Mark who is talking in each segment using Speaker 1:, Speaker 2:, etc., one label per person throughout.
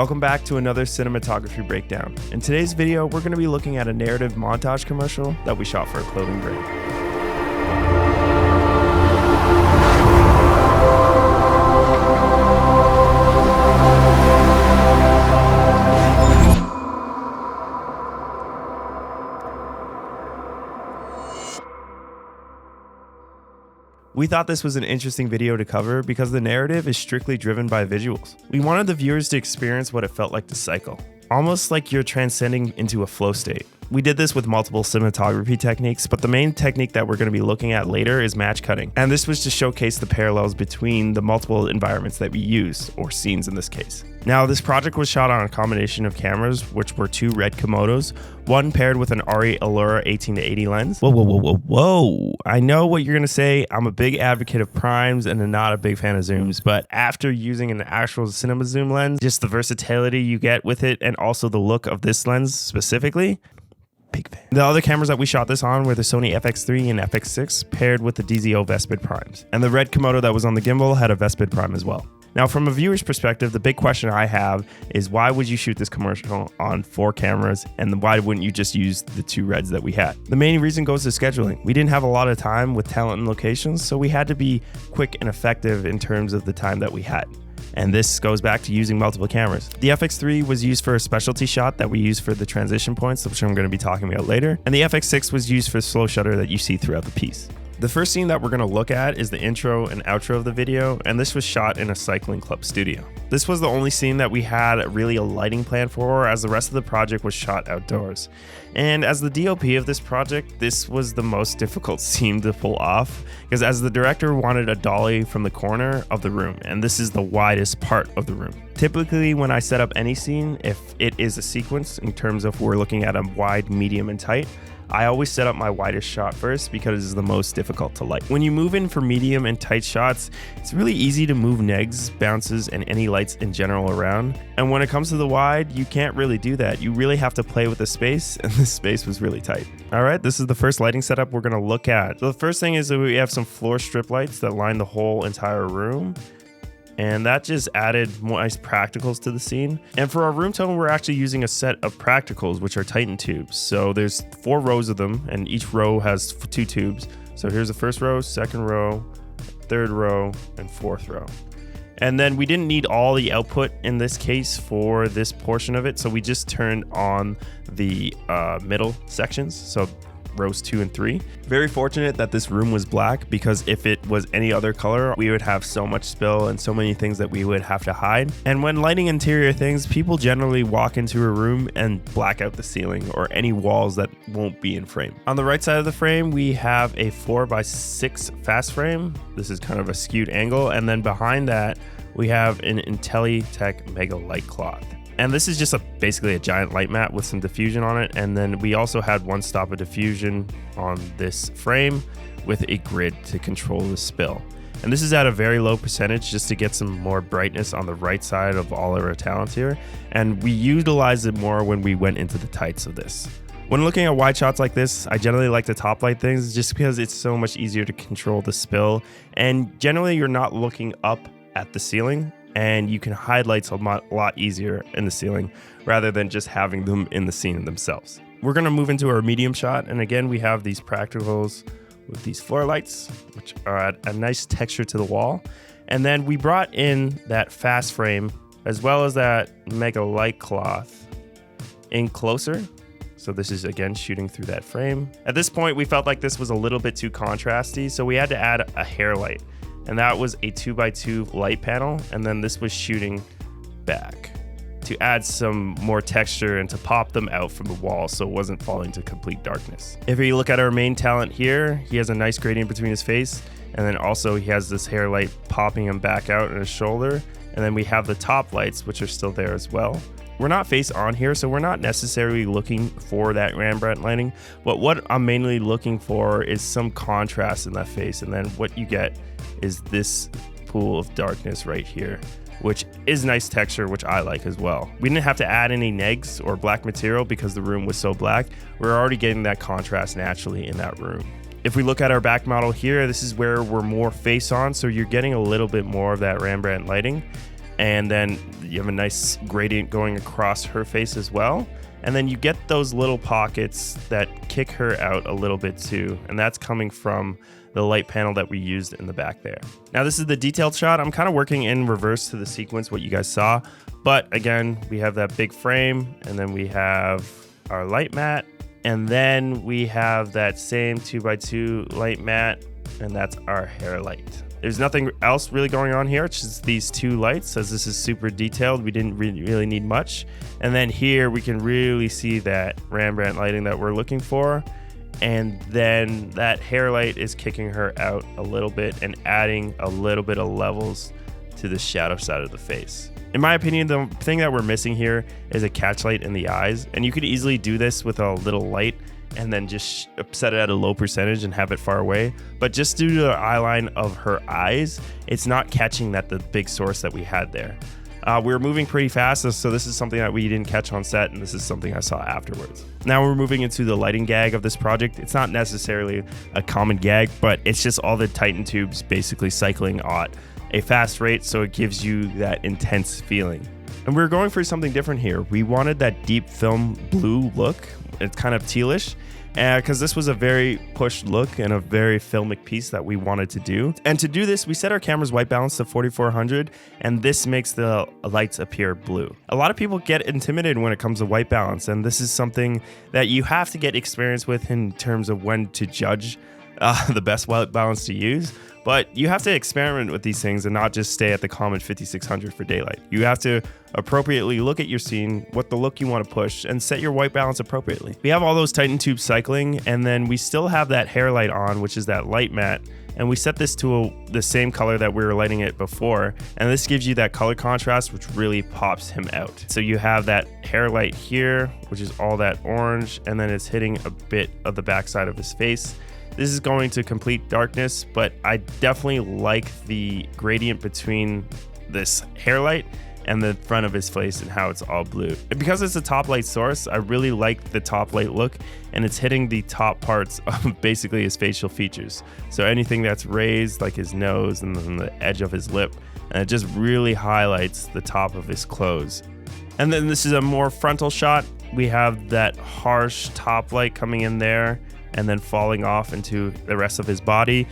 Speaker 1: Welcome back to another cinematography breakdown. In today's video, we're going to be looking at a narrative montage commercial that we shot for a clothing brand. We thought this was an interesting video to cover because the narrative is strictly driven by visuals. We wanted the viewers to experience what it felt like to cycle, almost like you're transcending into a flow state. We did this with multiple cinematography techniques, but the main technique that we're going to be looking at later is match cutting. And this was to showcase the parallels between the multiple environments that we use, or scenes in this case. Now, this project was shot on a combination of cameras, which were two red Komodos, one paired with an ARRI Allura 18-80 lens. Whoa. I know what you're going to say. I'm a big advocate of primes and not a big fan of zooms, but after using an actual cinema zoom lens, just the versatility you get with it and also the look of this lens specifically, big fan. The other cameras that we shot this on were the Sony FX3 and FX6 paired with the DZO Vespid primes. And the red Komodo that was on the gimbal had a Vespid prime as well. Now, from a viewer's perspective, the big question I have is why would you shoot this commercial on 4 cameras and why wouldn't you just use the 2 reds that we had? The main reason goes to scheduling. We didn't have a lot of time with talent and locations, so we had to be quick and effective in terms of the time that we had. And this goes back to using multiple cameras. The FX3 was used for a specialty shot that we used for the transition points, which I'm going to be talking about later. And the FX6 was used for slow shutter that you see throughout the piece. The first scene that we're going to look at is the intro and outro of the video, and this was shot in a cycling club studio. This was the only scene that we had really a lighting plan for, as the rest of the project was shot outdoors. And as the DOP of this project, this was the most difficult scene to pull off, because as the director wanted a dolly from the corner of the room, and this is the widest part of the room. Typically, when I set up any scene, if it is a sequence in terms of we're looking at a wide, medium, and tight, I always set up my widest shot first because it's the most difficult to light. When you move in for medium and tight shots, it's really easy to move negs, bounces, and any lights in general around. And when it comes to the wide, you can't really do that. You really have to play with the space, and the space was really tight. All right, this is the first lighting setup we're gonna look at. So the first thing is that we have some floor strip lights that line the whole entire room. And that just added more nice practicals to the scene. And for our room tone, we're actually using a set of practicals, which are Titan tubes. So there's 4 rows of them, and each row has 2 tubes. So here's the first row, second row, third row, and fourth row. And then we didn't need all the output in this case for this portion of it. So we just turned on the middle sections. So rows 2 and 3. Very fortunate that this room was black, because if it was any other color, we would have so much spill and so many things that we would have to hide. And when lighting interior things, people generally walk into a room and black out the ceiling or any walls that won't be in frame. On the right side of the frame, we have a 4x6 fast frame. This is kind of a skewed angle. And then behind that, we have an IntelliTech Mega Light Cloth. And this is just basically a giant light mat with some diffusion on it. And then we also had one stop of diffusion on this frame with a grid to control the spill. And this is at a very low percentage just to get some more brightness on the right side of all of our talents here. And we utilized it more when we went into the tights of this. When looking at wide shots like this, I generally like to top light things just because it's so much easier to control the spill. And generally you're not looking up at the ceiling, and you can hide lights a lot easier in the ceiling rather than just having them in the scene themselves. We're gonna move into our medium shot, and again, we have these practicals with these floor lights, which are at a nice texture to the wall. And then we brought in that fast frame as well as that Mega Light Cloth in closer. So this is again shooting through that frame. At this point, we felt like this was a little bit too contrasty, so we had to add a hair light. And that was a 2x2 light panel, and then this was shooting back to add some more texture and to pop them out from the wall so it wasn't falling to complete darkness. If you look at our main talent here, he has a nice gradient between his face, and then also he has this hair light popping him back out in his shoulder, and then we have the top lights, which are still there as well. We're not face on here, so we're not necessarily looking for that Rembrandt lighting, but what I'm mainly looking for is some contrast in that face, and then what you get is this pool of darkness right here, which is nice texture, which I like as well. We didn't have to add any negs or black material because the room was so black. We're already getting that contrast naturally in that room. If we look at our back model here, this is where we're more face on, so you're getting a little bit more of that Rembrandt lighting. And then you have a nice gradient going across her face as well. And then you get those little pockets that kick her out a little bit too. And that's coming from the light panel that we used in the back there. Now this is the detailed shot. I'm kind of working in reverse to the sequence, what you guys saw. But again, we have that big frame, and then we have our light mat, and then we have that same 2x2 light mat, and that's our hair light. There's nothing else really going on here. It's just these two lights, as this is super detailed. We didn't really need much. And then here we can really see that Rembrandt lighting that we're looking for. And then that hair light is kicking her out a little bit and adding a little bit of levels to the shadow side of the face. In my opinion, the thing that we're missing here is a catch light in the eyes. And you could easily do this with a little light and then just set it at a low percentage and have it far away. But just due to the eye line of her eyes, it's not catching the big source that we had there. We were moving pretty fast, so this is something that we didn't catch on set, and this is something I saw afterwards. Now we're moving into the lighting gag of this project. It's not necessarily a common gag, but it's just all the Titan tubes basically cycling at a fast rate, so it gives you that intense feeling. And we're going for something different here. We wanted that deep film blue look. It's kind of tealish, because this was a very pushed look and a very filmic piece that we wanted to do. And to do this, we set our camera's white balance to 4400, and this makes the lights appear blue. A lot of people get intimidated when it comes to white balance, and this is something that you have to get experience with in terms of when to judge the best white balance to use. But you have to experiment with these things and not just stay at the common 5600 for daylight. You have to appropriately look at your scene, what the look you want to push, and set your white balance appropriately. We have all those Titan tubes cycling, and then we still have that hair light on, which is that light mat. And we set this to the same color that we were lighting it before. And this gives you that color contrast, which really pops him out. So you have that hair light here, which is all that orange, and then it's hitting a bit of the backside of his face. This is going to complete darkness, but I definitely like the gradient between this hair light and the front of his face and how it's all blue. And because it's a top light source, I really like the top light look, and it's hitting the top parts of basically his facial features. So anything that's raised, like his nose and then the edge of his lip, and it just really highlights the top of his clothes. And then this is a more frontal shot. We have that harsh top light coming in there and then falling off into the rest of his body.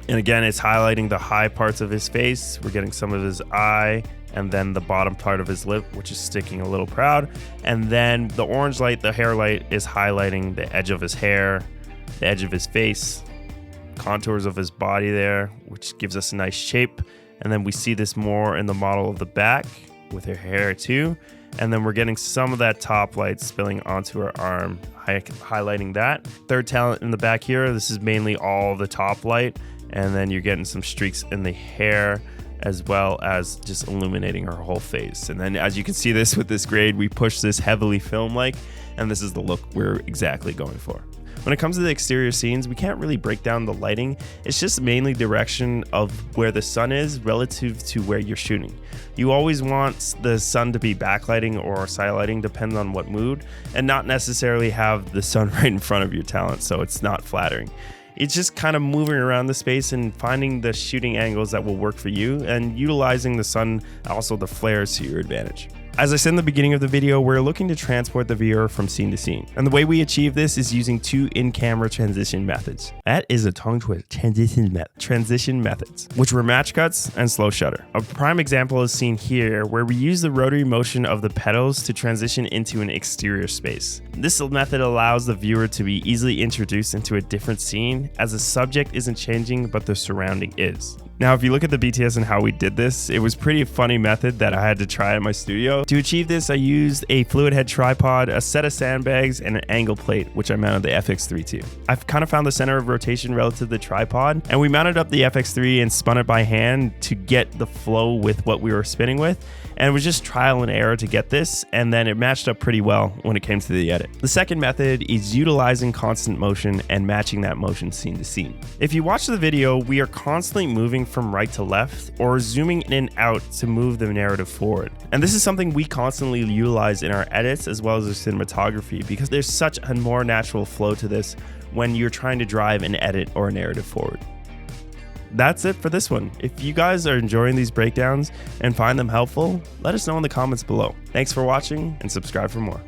Speaker 1: And again, it's highlighting the high parts of his face. We're getting some of his eye and then the bottom part of his lip, which is sticking a little proud. And then the orange light, the hair light, is highlighting the edge of his hair, the edge of his face, contours of his body there, which gives us a nice shape. And then we see this more in the model of the back with her hair too. And then we're getting some of that top light spilling onto her arm, highlighting that. Third talent in the back here, this is mainly all the top light. And then you're getting some streaks in the hair, as well as just illuminating her whole face. And then as you can see this with this grade, we push this heavily film-like, and this is the look we're exactly going for. When it comes to the exterior scenes, we can't really break down the lighting. It's just mainly direction of where the sun is relative to where you're shooting. You always want the sun to be backlighting or side lighting, depending on what mood, and not necessarily have the sun right in front of your talent, so it's not flattering. It's just kind of moving around the space and finding the shooting angles that will work for you and utilizing the sun, also the flares, to your advantage. As I said in the beginning of the video, we're looking to transport the viewer from scene to scene. And the way we achieve this is using two in-camera transition methods. That is a tongue twister. Transition methods, which were match cuts and slow shutter. A prime example is seen here, where we use the rotary motion of the pedals to transition into an exterior space. This method allows the viewer to be easily introduced into a different scene, as the subject isn't changing, but the surrounding is. Now, if you look at the BTS and how we did this, it was pretty funny method that I had to try in my studio. To achieve this, I used a fluid head tripod, a set of sandbags, and an angle plate, which I mounted the FX3 to. I've kind of found the center of rotation relative to the tripod, and we mounted up the FX3 and spun it by hand to get the flow with what we were spinning with. And it was just trial and error to get this, and then it matched up pretty well when it came to the edit. The second method is utilizing constant motion and matching that motion scene to scene. If you watch the video, we are constantly moving from right to left or zooming in and out to move the narrative forward. And this is something we constantly utilize in our edits as well as our cinematography, because there's such a more natural flow to this when you're trying to drive an edit or a narrative forward. That's it for this one. If you guys are enjoying these breakdowns and find them helpful, let us know in the comments below. Thanks for watching and subscribe for more.